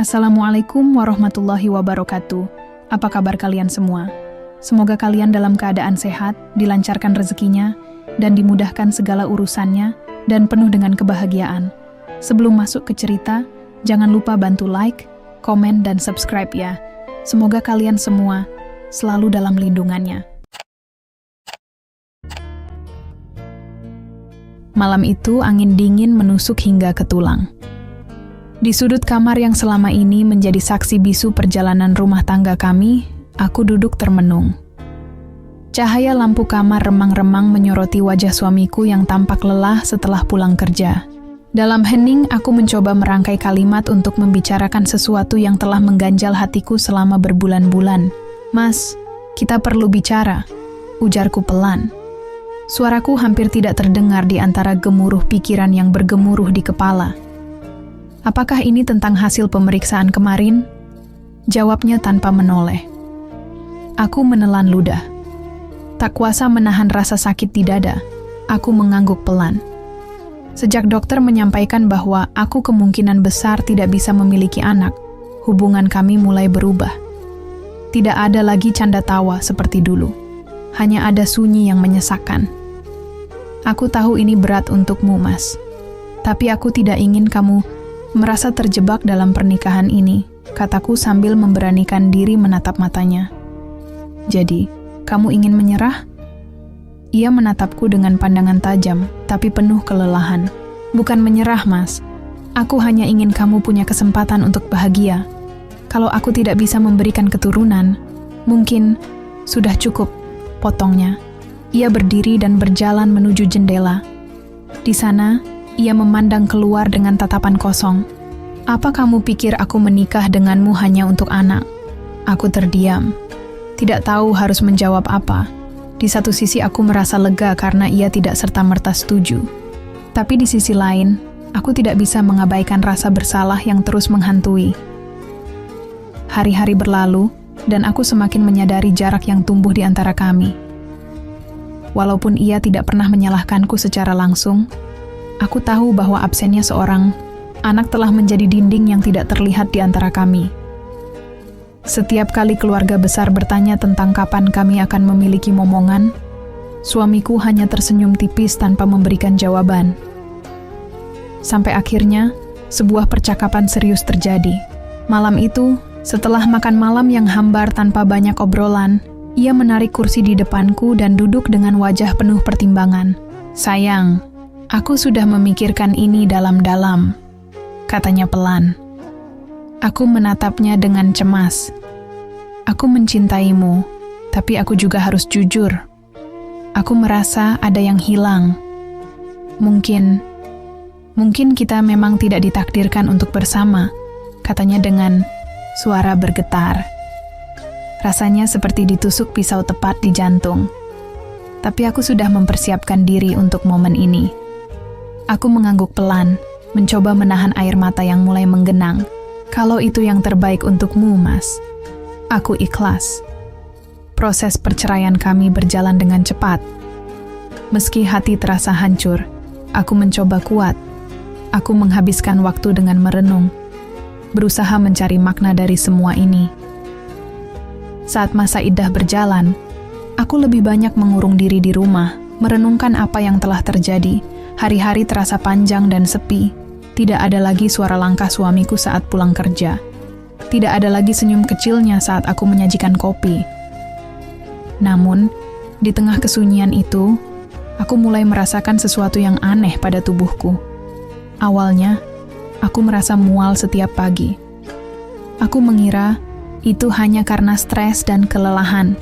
Assalamualaikum warahmatullahi wabarakatuh. Apa kabar kalian semua? Semoga kalian dalam keadaan sehat, dilancarkan rezekinya, dan dimudahkan segala urusannya, dan penuh dengan kebahagiaan. Sebelum masuk ke cerita, jangan lupa bantu like, komen, dan subscribe ya. Semoga kalian semua selalu dalam lindungannya. Malam itu angin dingin menusuk hingga ke tulang. Di sudut kamar yang selama ini menjadi saksi bisu perjalanan rumah tangga kami, aku duduk termenung. Cahaya lampu kamar remang-remang menyoroti wajah suamiku yang tampak lelah setelah pulang kerja. Dalam hening, aku mencoba merangkai kalimat untuk membicarakan sesuatu yang telah mengganjal hatiku selama berbulan-bulan. "Mas, kita perlu bicara," ujarku pelan. Suaraku hampir tidak terdengar di antara gemuruh pikiran yang bergemuruh di kepala. "Apakah ini tentang hasil pemeriksaan kemarin?" Jawabnya tanpa menoleh. Aku menelan ludah. Tak kuasa menahan rasa sakit di dada, aku mengangguk pelan. Sejak dokter menyampaikan bahwa aku kemungkinan besar tidak bisa memiliki anak, hubungan kami mulai berubah. Tidak ada lagi canda tawa seperti dulu. Hanya ada sunyi yang menyesakkan. "Aku tahu ini berat untukmu, Mas. Tapi aku tidak ingin kamu merasa terjebak dalam pernikahan ini," kataku sambil memberanikan diri menatap matanya. "Jadi, kamu ingin menyerah?" Ia menatapku dengan pandangan tajam, tapi penuh kelelahan. "Bukan menyerah, Mas. Aku hanya ingin kamu punya kesempatan untuk bahagia. Kalau aku tidak bisa memberikan keturunan, mungkin sudah cukup," potongnya. Ia berdiri dan berjalan menuju jendela. Di sana, ia memandang keluar dengan tatapan kosong. "Apa kamu pikir aku menikah denganmu hanya untuk anak?" Aku terdiam. Tidak tahu harus menjawab apa. Di satu sisi aku merasa lega karena ia tidak serta-merta setuju. Tapi di sisi lain, aku tidak bisa mengabaikan rasa bersalah yang terus menghantui. Hari-hari berlalu, dan aku semakin menyadari jarak yang tumbuh di antara kami. Walaupun ia tidak pernah menyalahkanku secara langsung, aku tahu bahwa absennya seorang anak telah menjadi dinding yang tidak terlihat di antara kami. Setiap kali keluarga besar bertanya tentang kapan kami akan memiliki momongan, suamiku hanya tersenyum tipis tanpa memberikan jawaban. Sampai akhirnya, sebuah percakapan serius terjadi. Malam itu, setelah makan malam yang hambar tanpa banyak obrolan, ia menarik kursi di depanku dan duduk dengan wajah penuh pertimbangan. "Sayang, aku sudah memikirkan ini dalam-dalam," katanya pelan. Aku menatapnya dengan cemas. "Aku mencintaimu, tapi aku juga harus jujur. Aku merasa ada yang hilang. Mungkin kita memang tidak ditakdirkan untuk bersama," katanya dengan suara bergetar. Rasanya seperti ditusuk pisau tepat di jantung. Tapi aku sudah mempersiapkan diri untuk momen ini. Aku mengangguk pelan, mencoba menahan air mata yang mulai menggenang. "Kalau itu yang terbaik untukmu, Mas, aku ikhlas." Proses perceraian kami berjalan dengan cepat. Meski hati terasa hancur, aku mencoba kuat. Aku menghabiskan waktu dengan merenung, berusaha mencari makna dari semua ini. Saat masa iddah berjalan, aku lebih banyak mengurung diri di rumah, merenungkan apa yang telah terjadi. Hari-hari terasa panjang dan sepi. Tidak ada lagi suara langkah suamiku saat pulang kerja. Tidak ada lagi senyum kecilnya saat aku menyajikan kopi. Namun, di tengah kesunyian itu, aku mulai merasakan sesuatu yang aneh pada tubuhku. Awalnya, aku merasa mual setiap pagi. Aku mengira itu hanya karena stres dan kelelahan.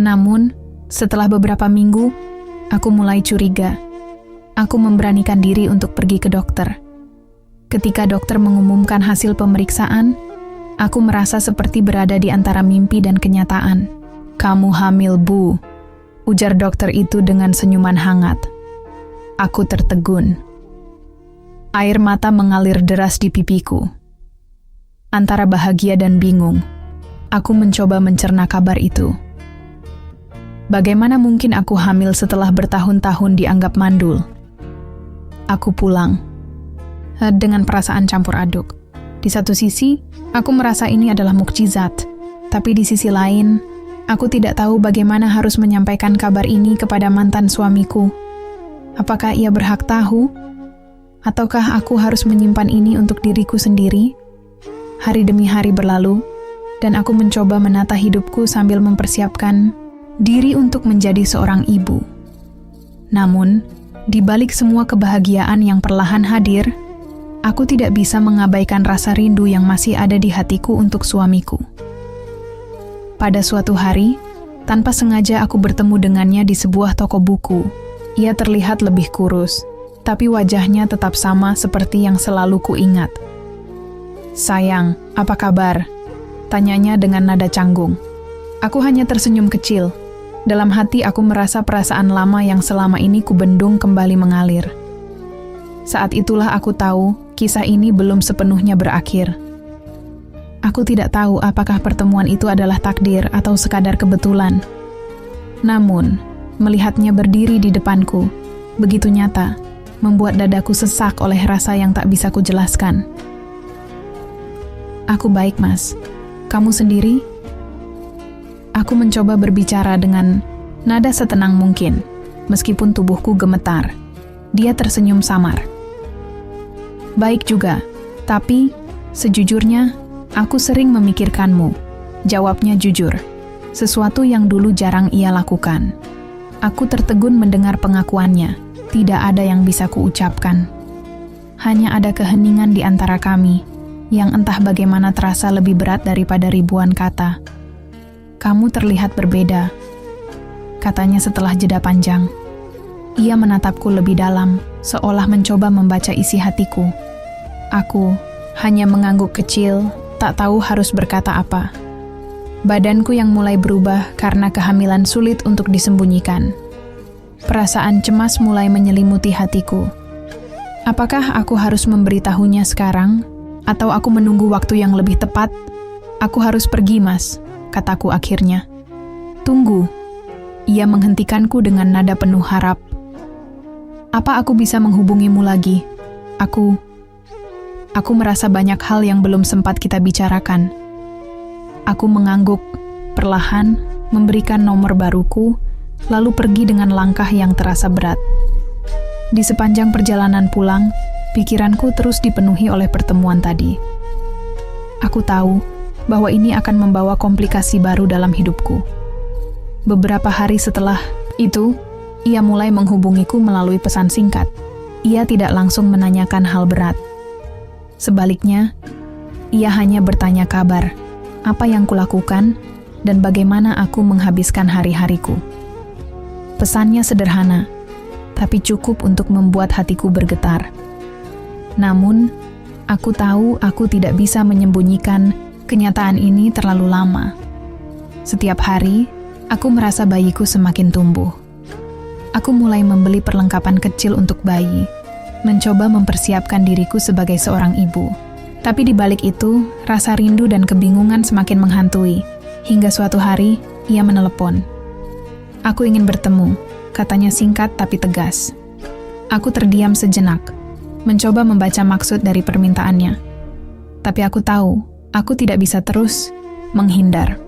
Namun, setelah beberapa minggu, aku mulai curiga. Aku memberanikan diri untuk pergi ke dokter. Ketika dokter mengumumkan hasil pemeriksaan, aku merasa seperti berada di antara mimpi dan kenyataan. "Kamu hamil, Bu," ujar dokter itu dengan senyuman hangat. Aku tertegun. Air mata mengalir deras di pipiku. Antara bahagia dan bingung, aku mencoba mencerna kabar itu. Bagaimana mungkin aku hamil setelah bertahun-tahun dianggap mandul? Aku pulang dengan perasaan campur aduk. Di satu sisi, aku merasa ini adalah mukjizat. Tapi di sisi lain, aku tidak tahu bagaimana harus menyampaikan kabar ini kepada mantan suamiku. Apakah ia berhak tahu? Ataukah aku harus menyimpan ini untuk diriku sendiri? Hari demi hari berlalu, dan aku mencoba menata hidupku sambil mempersiapkan diri untuk menjadi seorang ibu. Namun, di balik semua kebahagiaan yang perlahan hadir, aku tidak bisa mengabaikan rasa rindu yang masih ada di hatiku untuk suamiku. Pada suatu hari, tanpa sengaja aku bertemu dengannya di sebuah toko buku. Ia terlihat lebih kurus, tapi wajahnya tetap sama seperti yang selalu kuingat. "Sayang, apa kabar?" tanyanya dengan nada canggung. Aku hanya tersenyum kecil. Dalam hati aku merasa perasaan lama yang selama ini kubendung kembali mengalir. Saat itulah aku tahu kisah ini belum sepenuhnya berakhir. Aku tidak tahu apakah pertemuan itu adalah takdir atau sekadar kebetulan. Namun, melihatnya berdiri di depanku, begitu nyata, membuat dadaku sesak oleh rasa yang tak bisa kujelaskan. "Aku baik, Mas. Kamu sendiri?" Aku mencoba berbicara dengan nada setenang mungkin, meskipun tubuhku gemetar. Dia tersenyum samar. "Baik juga, tapi sejujurnya, aku sering memikirkanmu," jawabnya jujur, sesuatu yang dulu jarang ia lakukan. Aku tertegun mendengar pengakuannya. Tidak ada yang bisa kuucapkan. Hanya ada keheningan di antara kami, yang entah bagaimana terasa lebih berat daripada ribuan kata. "Kamu terlihat berbeda," katanya setelah jeda panjang. Ia menatapku lebih dalam, seolah mencoba membaca isi hatiku. Aku hanya mengangguk kecil, tak tahu harus berkata apa. Badanku yang mulai berubah karena kehamilan sulit untuk disembunyikan. Perasaan cemas mulai menyelimuti hatiku. Apakah aku harus memberitahunya sekarang? Atau aku menunggu waktu yang lebih tepat? "Aku harus pergi, Mas," kataku akhirnya. "Tunggu." Ia menghentikanku dengan nada penuh harap. "Apa aku bisa menghubungimu lagi? Aku merasa banyak hal yang belum sempat kita bicarakan." Aku mengangguk, perlahan memberikan nomor baruku, lalu pergi dengan langkah yang terasa berat. Di sepanjang perjalanan pulang, pikiranku terus dipenuhi oleh pertemuan tadi. Aku tahu bahwa ini akan membawa komplikasi baru dalam hidupku. Beberapa hari setelah itu, ia mulai menghubungiku melalui pesan singkat. Ia tidak langsung menanyakan hal berat. Sebaliknya, ia hanya bertanya kabar, apa yang kulakukan, dan bagaimana aku menghabiskan hari-hariku. Pesannya sederhana, tapi cukup untuk membuat hatiku bergetar. Namun, aku tahu aku tidak bisa menyembunyikan kenyataan ini terlalu lama. Setiap hari, aku merasa bayiku semakin tumbuh. Aku mulai membeli perlengkapan kecil untuk bayi, mencoba mempersiapkan diriku sebagai seorang ibu. Tapi di balik itu, rasa rindu dan kebingungan semakin menghantui, hingga suatu hari, ia menelepon. "Aku ingin bertemu," katanya singkat tapi tegas. Aku terdiam sejenak, mencoba membaca maksud dari permintaannya. Tapi aku tahu, aku tidak bisa terus menghindar.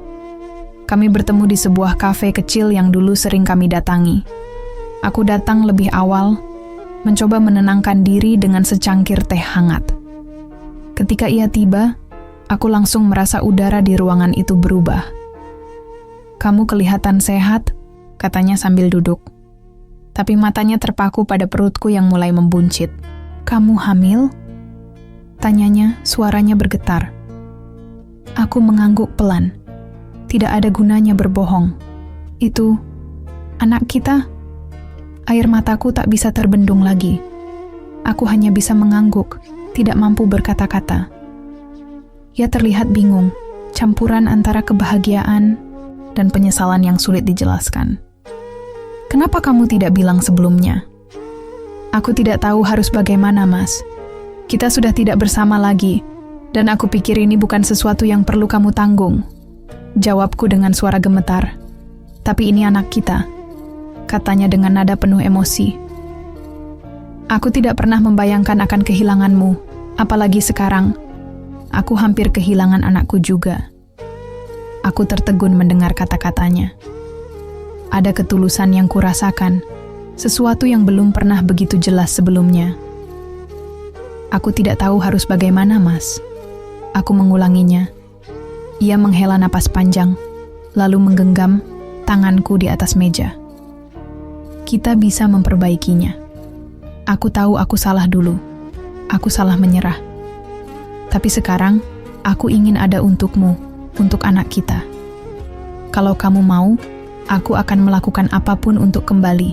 Kami bertemu di sebuah kafe kecil yang dulu sering kami datangi. Aku datang lebih awal, mencoba menenangkan diri dengan secangkir teh hangat. Ketika ia tiba, aku langsung merasa udara di ruangan itu berubah. "Kamu kelihatan sehat," katanya sambil duduk. Tapi matanya terpaku pada perutku yang mulai membuncit. "Kamu hamil?" tanyanya, suaranya bergetar. Aku mengangguk pelan. Tidak ada gunanya berbohong. "Itu anak kita?" Air mataku tak bisa terbendung lagi. Aku hanya bisa mengangguk, tidak mampu berkata-kata. Ia terlihat bingung, campuran antara kebahagiaan dan penyesalan yang sulit dijelaskan. "Kenapa kamu tidak bilang sebelumnya?" "Aku tidak tahu harus bagaimana, Mas. Kita sudah tidak bersama lagi, dan aku pikir ini bukan sesuatu yang perlu kamu tanggung," jawabku dengan suara gemetar. "Tapi ini anak kita," katanya dengan nada penuh emosi. "Aku tidak pernah membayangkan akan kehilanganmu, apalagi sekarang. Aku hampir kehilangan anakku juga. Aku tertegun mendengar kata-katanya. Ada ketulusan yang kurasakan, sesuatu yang belum pernah begitu jelas sebelumnya. Aku tidak tahu harus bagaimana, Mas. Aku mengulanginya. Ia menghela napas panjang, lalu menggenggam tanganku di atas meja. Kita bisa memperbaikinya. Aku tahu aku salah dulu. Aku salah menyerah. Tapi sekarang, aku ingin ada untukmu, untuk anak kita. Kalau kamu mau, aku akan melakukan apapun untuk kembali.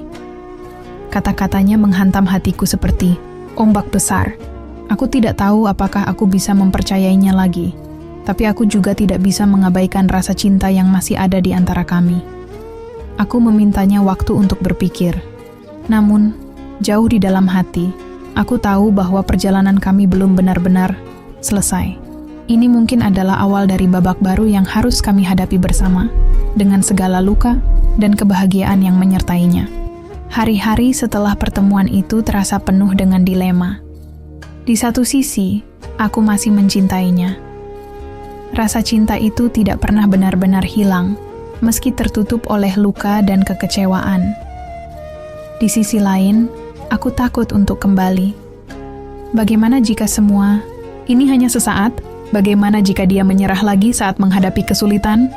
Kata-katanya menghantam hatiku seperti ombak besar. Aku tidak tahu apakah aku bisa mempercayainya lagi, tapi aku juga tidak bisa mengabaikan rasa cinta yang masih ada di antara kami. Aku memintanya waktu untuk berpikir. Namun, jauh di dalam hati, aku tahu bahwa perjalanan kami belum benar-benar selesai. Ini mungkin adalah awal dari babak baru yang harus kami hadapi bersama, dengan segala luka dan kebahagiaan yang menyertainya. Hari-hari setelah pertemuan itu terasa penuh dengan dilema. Di satu sisi, aku masih mencintainya. Rasa cinta itu tidak pernah benar-benar hilang, meski tertutup oleh luka dan kekecewaan. Di sisi lain, aku takut untuk kembali. Bagaimana jika semua ini hanya sesaat? Bagaimana jika dia menyerah lagi saat menghadapi kesulitan?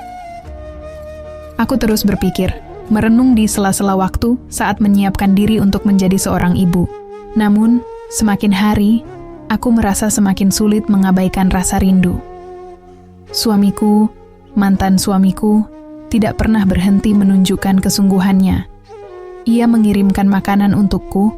Aku terus berpikir, merenung di sela-sela waktu saat menyiapkan diri untuk menjadi seorang ibu. Namun, semakin hari, aku merasa semakin sulit mengabaikan rasa rindu. Suamiku, mantan suamiku, tidak pernah berhenti menunjukkan kesungguhannya. Ia mengirimkan makanan untukku,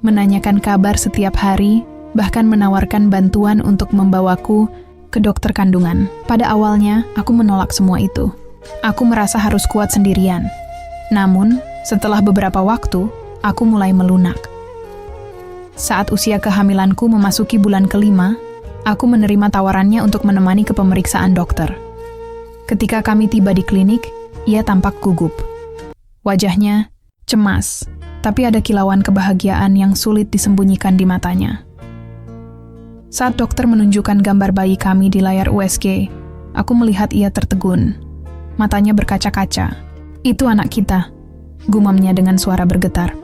menanyakan kabar setiap hari, bahkan menawarkan bantuan untuk membawaku ke dokter kandungan. Pada awalnya, aku menolak semua itu. Aku merasa harus kuat sendirian. Namun, setelah beberapa waktu, aku mulai melunak. Saat usia kehamilanku memasuki bulan kelima, aku menerima tawarannya untuk menemani ke pemeriksaan dokter. Ketika kami tiba di klinik, ia tampak gugup. Wajahnya cemas, tapi ada kilauan kebahagiaan yang sulit disembunyikan di matanya. Saat dokter menunjukkan gambar bayi kami di layar USG, aku melihat ia tertegun. Matanya berkaca-kaca. Itu anak kita, gumamnya dengan suara bergetar.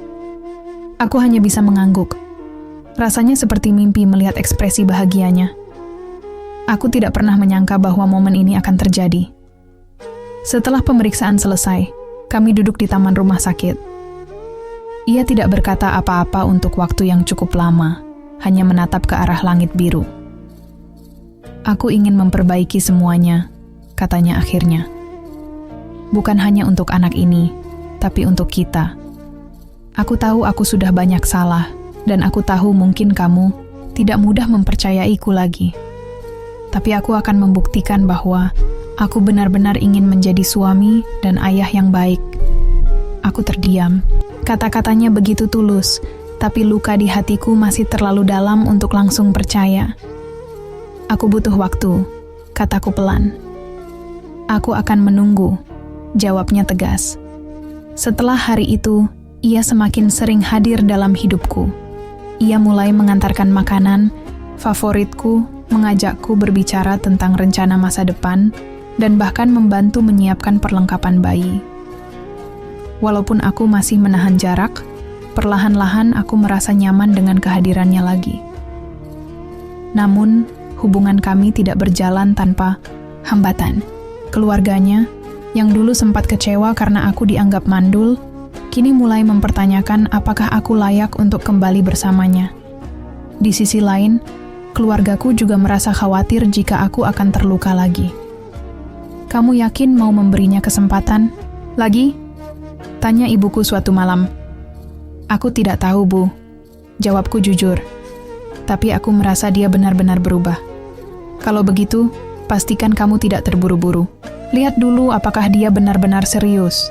Aku hanya bisa mengangguk. Rasanya seperti mimpi melihat ekspresi bahagianya. Aku tidak pernah menyangka bahwa momen ini akan terjadi. Setelah pemeriksaan selesai, kami duduk di taman rumah sakit. Ia tidak berkata apa-apa untuk waktu yang cukup lama, hanya menatap ke arah langit biru. Aku ingin memperbaiki semuanya, katanya akhirnya. Bukan hanya untuk anak ini, tapi untuk kita. Aku tahu aku sudah banyak salah, dan aku tahu mungkin kamu tidak mudah mempercayaiku lagi. Tapi aku akan membuktikan bahwa aku benar-benar ingin menjadi suami dan ayah yang baik. Aku terdiam. Kata-katanya begitu tulus, tapi luka di hatiku masih terlalu dalam untuk langsung percaya. Aku butuh waktu, kataku pelan. Aku akan menunggu, jawabnya tegas. Setelah hari itu, ia semakin sering hadir dalam hidupku. Ia mulai mengantarkan makanan, favoritku, mengajakku berbicara tentang rencana masa depan, dan bahkan membantu menyiapkan perlengkapan bayi. Walaupun aku masih menahan jarak, perlahan-lahan aku merasa nyaman dengan kehadirannya lagi. Namun, hubungan kami tidak berjalan tanpa hambatan. Keluarganya, yang dulu sempat kecewa karena aku dianggap mandul, kini mulai mempertanyakan apakah aku layak untuk kembali bersamanya. Di sisi lain, keluargaku juga merasa khawatir jika aku akan terluka lagi. Kamu yakin mau memberinya kesempatan? Lagi? Tanya ibuku suatu malam. Aku tidak tahu, Bu. Jawabku jujur. Tapi aku merasa dia benar-benar berubah. Kalau begitu, pastikan kamu tidak terburu-buru. Lihat dulu apakah dia benar-benar serius.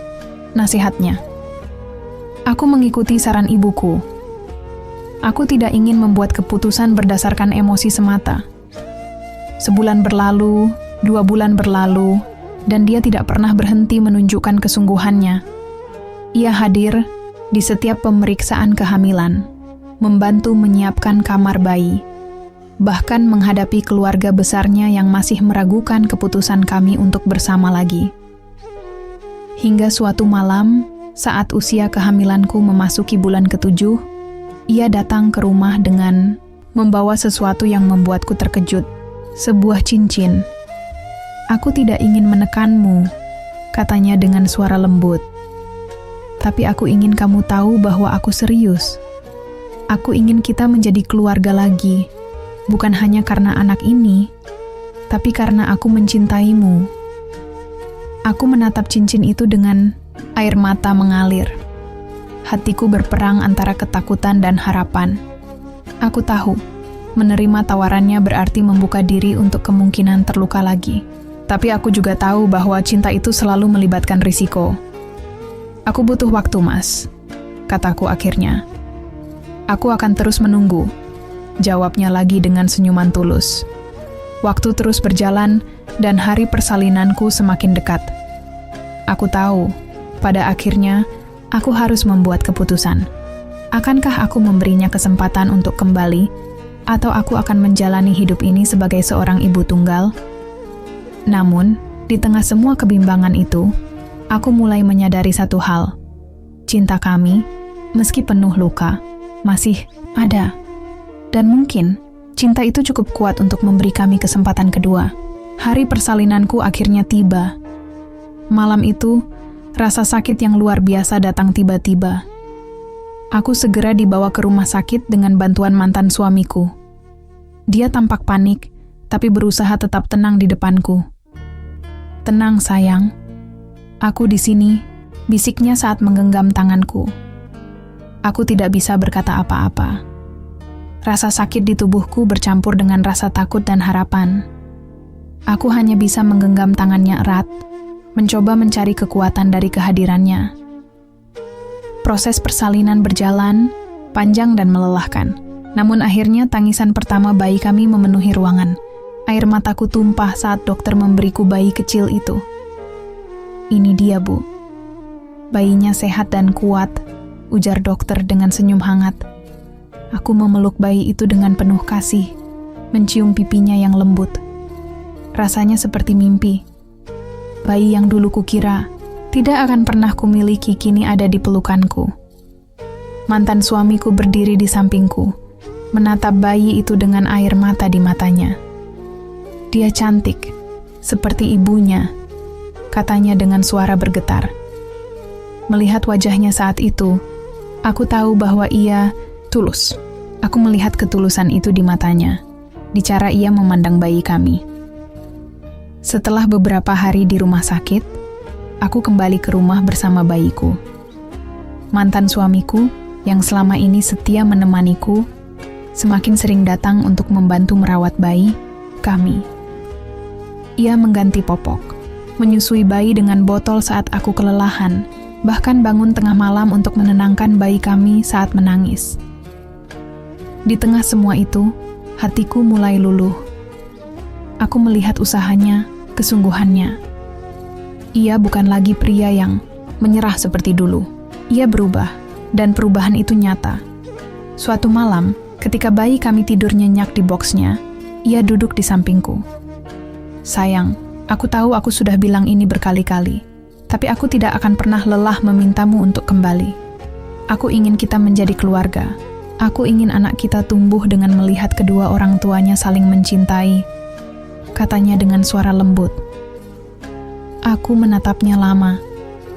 Nasihatnya. Aku mengikuti saran ibuku. Aku tidak ingin membuat keputusan berdasarkan emosi semata. Sebulan berlalu, 2 bulan berlalu, dan dia tidak pernah berhenti menunjukkan kesungguhannya. Ia hadir di setiap pemeriksaan kehamilan, membantu menyiapkan kamar bayi. bahkan menghadapi keluarga besarnya yang masih meragukan keputusan kami untuk bersama lagi. Hingga suatu malam, saat usia kehamilanku memasuki bulan ke-7, ia datang ke rumah dengan membawa sesuatu yang membuatku terkejut, sebuah cincin. "Aku tidak ingin menekanmu," katanya dengan suara lembut. "Tapi aku ingin kamu tahu bahwa aku serius. Aku ingin kita menjadi keluarga lagi, bukan hanya karena anak ini, tapi karena aku mencintaimu." Aku menatap cincin itu dengan air mata mengalir. Hatiku berperang antara ketakutan dan harapan. Aku tahu, menerima tawarannya berarti membuka diri untuk kemungkinan terluka lagi. Tapi aku juga tahu bahwa cinta itu selalu melibatkan risiko. "Aku butuh waktu, Mas," kataku akhirnya. "Aku akan terus menunggu," jawabnya lagi dengan senyuman tulus. Waktu terus berjalan dan hari persalinanku semakin dekat. Aku tahu, pada akhirnya aku harus membuat keputusan. Akankah aku memberinya kesempatan untuk kembali, atau aku akan menjalani hidup ini sebagai seorang ibu tunggal? Namun, di tengah semua kebimbangan itu, aku mulai menyadari satu hal. Cinta kami, meski penuh luka, masih ada. Dan mungkin, cinta itu cukup kuat untuk memberi kami kesempatan kedua. Hari persalinanku akhirnya tiba. Malam itu, rasa sakit yang luar biasa datang tiba-tiba. Aku segera dibawa ke rumah sakit dengan bantuan mantan suamiku. Dia tampak panik, tapi berusaha tetap tenang di depanku. "Tenang, sayang. Aku di sini," bisiknya saat menggenggam tanganku. Aku tidak bisa berkata apa-apa. Rasa sakit di tubuhku bercampur dengan rasa takut dan harapan. Aku hanya bisa menggenggam tangannya erat, mencoba mencari kekuatan dari kehadirannya. Proses persalinan berjalan, panjang dan melelahkan. Namun akhirnya tangisan pertama bayi kami memenuhi ruangan. Air mataku tumpah saat dokter memberiku bayi kecil itu. "Ini dia, Bu. Bayinya sehat dan kuat," ujar dokter dengan senyum hangat. Aku memeluk bayi itu dengan penuh kasih, mencium pipinya yang lembut. Rasanya seperti mimpi. Bayi yang dulu kukira tidak akan pernah kumiliki kini ada di pelukanku. Mantan suamiku berdiri di sampingku, menatap bayi itu dengan air mata di matanya. "Dia cantik, seperti ibunya," katanya dengan suara bergetar. Melihat wajahnya saat itu, aku tahu bahwa ia tulus. Aku melihat ketulusan itu di matanya, di cara ia memandang bayi kami. Setelah beberapa hari di rumah sakit, aku kembali ke rumah bersama bayiku. Mantan suamiku, yang selama ini setia menemaniku, semakin sering datang untuk membantu merawat bayi kami. Ia mengganti popok, menyusui bayi dengan botol saat aku kelelahan, bahkan bangun tengah malam untuk menenangkan bayi kami saat menangis. Di tengah semua itu, hatiku mulai luluh. Aku melihat usahanya, kesungguhannya. Ia bukan lagi pria yang menyerah seperti dulu. Ia berubah, dan perubahan itu nyata. Suatu malam, ketika bayi kami tidur nyenyak di boksnya, ia duduk di sampingku. "Sayang, aku tahu aku sudah bilang ini berkali-kali, tapi aku tidak akan pernah lelah memintamu untuk kembali. Aku ingin kita menjadi keluarga. Aku ingin anak kita tumbuh dengan melihat kedua orang tuanya saling mencintai," katanya dengan suara lembut. Aku menatapnya lama.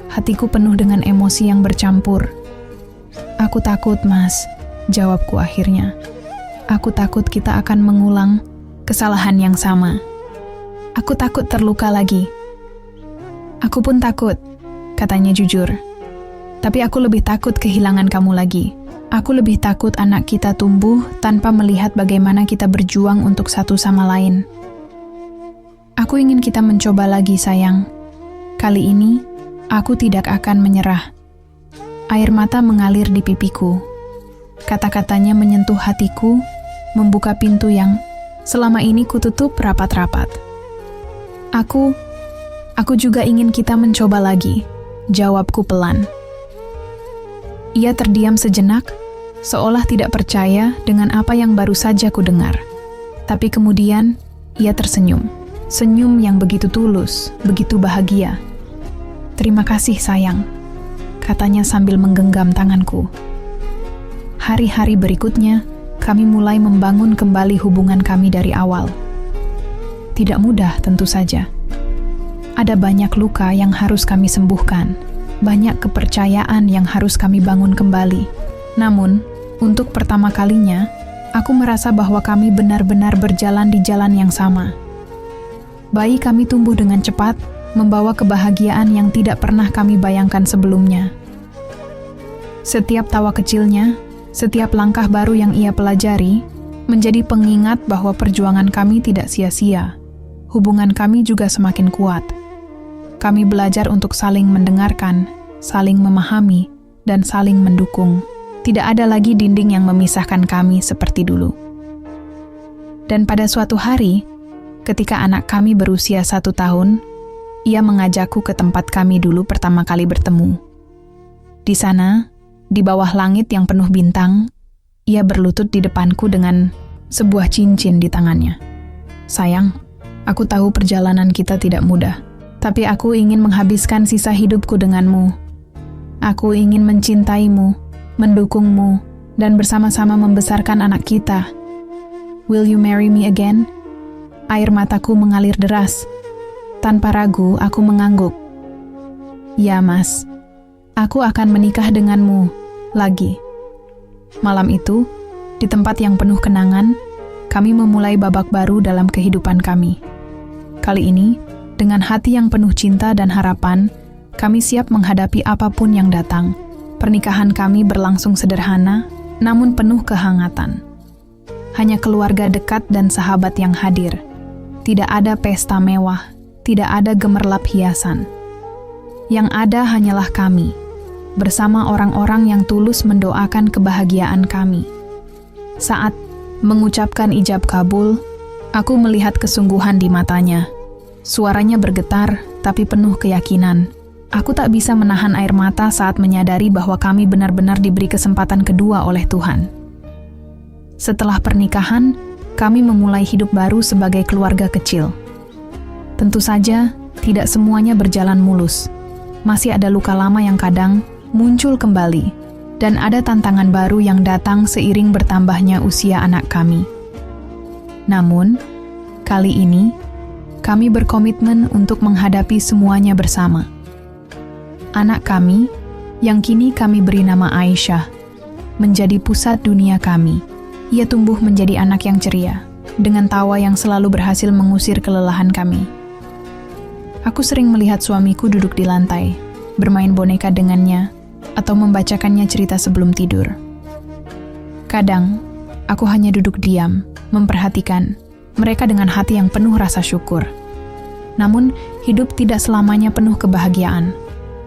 Hatiku penuh dengan emosi yang bercampur. "Aku takut, Mas," jawabku akhirnya. "Aku takut kita akan mengulang kesalahan yang sama. Aku takut terluka lagi." "Aku pun takut," katanya jujur. "Tapi aku lebih takut kehilangan kamu lagi. Aku lebih takut anak kita tumbuh tanpa melihat bagaimana kita berjuang untuk satu sama lain. Aku ingin kita mencoba lagi, sayang. Kali ini, aku tidak akan menyerah." Air mata mengalir di pipiku. Kata-katanya menyentuh hatiku, membuka pintu yang selama ini kututup rapat-rapat. Aku juga ingin kita mencoba lagi," jawabku pelan. Ia terdiam sejenak, seolah tidak percaya dengan apa yang baru saja ku dengar. Tapi kemudian, ia tersenyum. Senyum yang begitu tulus, begitu bahagia. "Terima kasih, sayang," katanya sambil menggenggam tanganku. Hari-hari berikutnya, kami mulai membangun kembali hubungan kami dari awal. Tidak mudah, tentu saja. Ada banyak luka yang harus kami sembuhkan, banyak kepercayaan yang harus kami bangun kembali. Namun, untuk pertama kalinya, aku merasa bahwa kami benar-benar berjalan di jalan yang sama. Bayi kami tumbuh dengan cepat, membawa kebahagiaan yang tidak pernah kami bayangkan sebelumnya. Setiap tawa kecilnya, setiap langkah baru yang ia pelajari, menjadi pengingat bahwa perjuangan kami tidak sia-sia. Hubungan kami juga semakin kuat. Kami belajar untuk saling mendengarkan, saling memahami, dan saling mendukung. Tidak ada lagi dinding yang memisahkan kami seperti dulu. Dan pada suatu hari, ketika anak kami berusia 1 tahun, ia mengajakku ke tempat kami dulu pertama kali bertemu. Di sana, di bawah langit yang penuh bintang, ia berlutut di depanku dengan sebuah cincin di tangannya. "Sayang, aku tahu perjalanan kita tidak mudah, tapi aku ingin menghabiskan sisa hidupku denganmu. Aku ingin mencintaimu, mendukungmu, dan bersama-sama membesarkan anak kita. Will you marry me again?" Air mataku mengalir deras. Tanpa ragu, aku mengangguk. "Ya, Mas. Aku akan menikah denganmu lagi." Malam itu, di tempat yang penuh kenangan, kami memulai babak baru dalam kehidupan kami. Kali ini, dengan hati yang penuh cinta dan harapan, kami siap menghadapi apapun yang datang. Pernikahan kami berlangsung sederhana, namun penuh kehangatan. Hanya keluarga dekat dan sahabat yang hadir. Tidak ada pesta mewah, tidak ada gemerlap hiasan. Yang ada hanyalah kami, bersama orang-orang yang tulus mendoakan kebahagiaan kami. Saat mengucapkan ijab kabul, aku melihat kesungguhan di matanya. Suaranya bergetar, tapi penuh keyakinan. Aku tak bisa menahan air mata saat menyadari bahwa kami benar-benar diberi kesempatan kedua oleh Tuhan. Setelah pernikahan, kami memulai hidup baru sebagai keluarga kecil. Tentu saja, tidak semuanya berjalan mulus. Masih ada luka lama yang kadang muncul kembali, dan ada tantangan baru yang datang seiring bertambahnya usia anak kami. Namun, kali ini, kami berkomitmen untuk menghadapi semuanya bersama. Anak kami, yang kini kami beri nama Aisyah, menjadi pusat dunia kami. Ia tumbuh menjadi anak yang ceria, dengan tawa yang selalu berhasil mengusir kelelahan kami. Aku sering melihat suamiku duduk di lantai, bermain boneka dengannya, atau membacakannya cerita sebelum tidur. Kadang, aku hanya duduk diam, memperhatikan mereka dengan hati yang penuh rasa syukur. Namun, hidup tidak selamanya penuh kebahagiaan.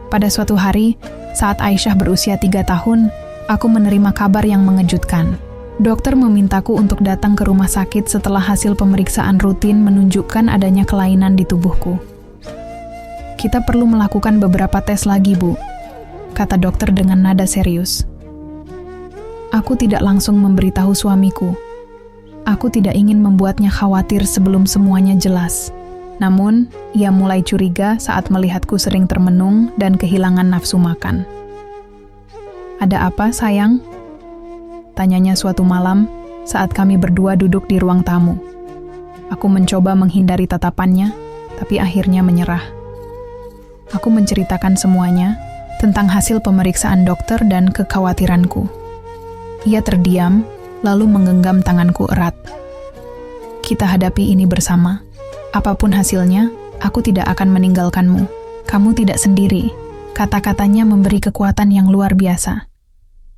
Pada suatu hari, saat Aisyah berusia 3 tahun, aku menerima kabar yang mengejutkan. Dokter memintaku untuk datang ke rumah sakit setelah hasil pemeriksaan rutin menunjukkan adanya kelainan di tubuhku. "Kita perlu melakukan beberapa tes lagi, Bu," kata dokter dengan nada serius. Aku tidak langsung memberitahu suamiku. Aku tidak ingin membuatnya khawatir sebelum semuanya jelas. Namun, ia mulai curiga saat melihatku sering termenung dan kehilangan nafsu makan. "Ada apa, sayang?" tanyanya suatu malam saat kami berdua duduk di ruang tamu. Aku mencoba menghindari tatapannya, tapi akhirnya menyerah. Aku menceritakan semuanya tentang hasil pemeriksaan dokter dan kekhawatiranku. Ia terdiam, lalu menggenggam tanganku erat. "Kita hadapi ini bersama. Apapun hasilnya, aku tidak akan meninggalkanmu. Kamu tidak sendiri." Kata-katanya memberi kekuatan yang luar biasa.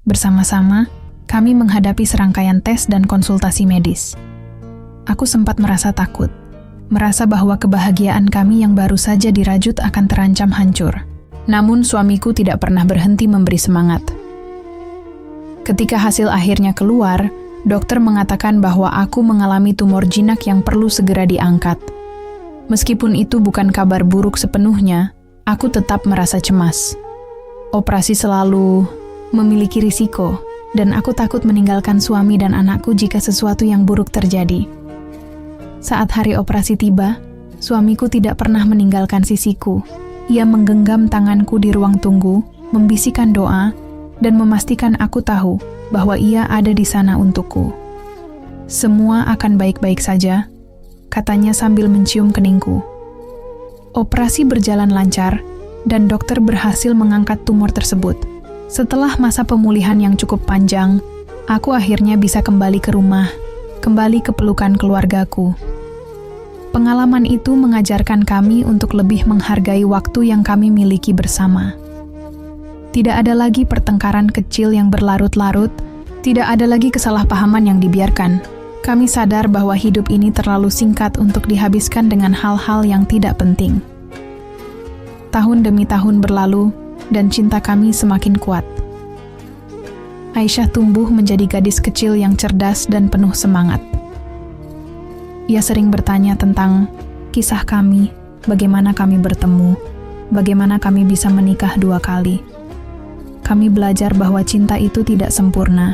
Bersama-sama, kami menghadapi serangkaian tes dan konsultasi medis. Aku sempat merasa takut, merasa bahwa kebahagiaan kami yang baru saja dirajut akan terancam hancur. Namun suamiku tidak pernah berhenti memberi semangat. Ketika hasil akhirnya keluar, dokter mengatakan bahwa aku mengalami tumor jinak yang perlu segera diangkat. Meskipun itu bukan kabar buruk sepenuhnya, aku tetap merasa cemas. Operasi selalu memiliki risiko, dan aku takut meninggalkan suami dan anakku jika sesuatu yang buruk terjadi. Saat hari operasi tiba, suamiku tidak pernah meninggalkan sisiku. Ia menggenggam tanganku di ruang tunggu, membisikkan doa, dan memastikan aku tahu bahwa ia ada di sana untukku. "Semua akan baik-baik saja," katanya sambil mencium keningku. Operasi berjalan lancar, dan dokter berhasil mengangkat tumor tersebut. Setelah masa pemulihan yang cukup panjang, aku akhirnya bisa kembali ke rumah, kembali ke pelukan keluargaku. Pengalaman itu mengajarkan kami untuk lebih menghargai waktu yang kami miliki bersama. Tidak ada lagi pertengkaran kecil yang berlarut-larut, tidak ada lagi kesalahpahaman yang dibiarkan. Kami sadar bahwa hidup ini terlalu singkat untuk dihabiskan dengan hal-hal yang tidak penting. Tahun demi tahun berlalu, dan cinta kami semakin kuat. Aisyah tumbuh menjadi gadis kecil yang cerdas dan penuh semangat. Ia sering bertanya tentang kisah kami, bagaimana kami bertemu, bagaimana kami bisa menikah 2 kali. Kami belajar bahwa cinta itu tidak sempurna,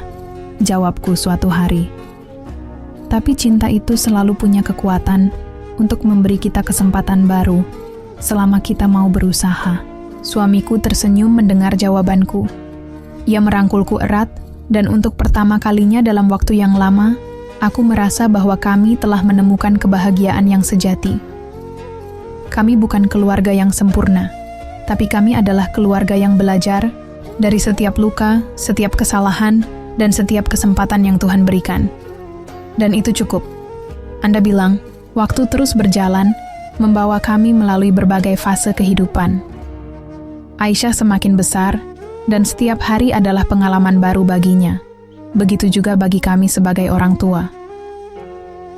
jawabku suatu hari. Tapi cinta itu selalu punya kekuatan untuk memberi kita kesempatan baru, selama kita mau berusaha. Suamiku tersenyum mendengar jawabanku. Ia merangkulku erat, dan untuk pertama kalinya dalam waktu yang lama, aku merasa bahwa kami telah menemukan kebahagiaan yang sejati. Kami bukan keluarga yang sempurna, tapi kami adalah keluarga yang belajar dari setiap luka, setiap kesalahan, dan setiap kesempatan yang Tuhan berikan. Dan itu cukup. Anda bilang, waktu terus berjalan, membawa kami melalui berbagai fase kehidupan. Aisyah semakin besar, dan setiap hari adalah pengalaman baru baginya. Begitu juga bagi kami sebagai orang tua.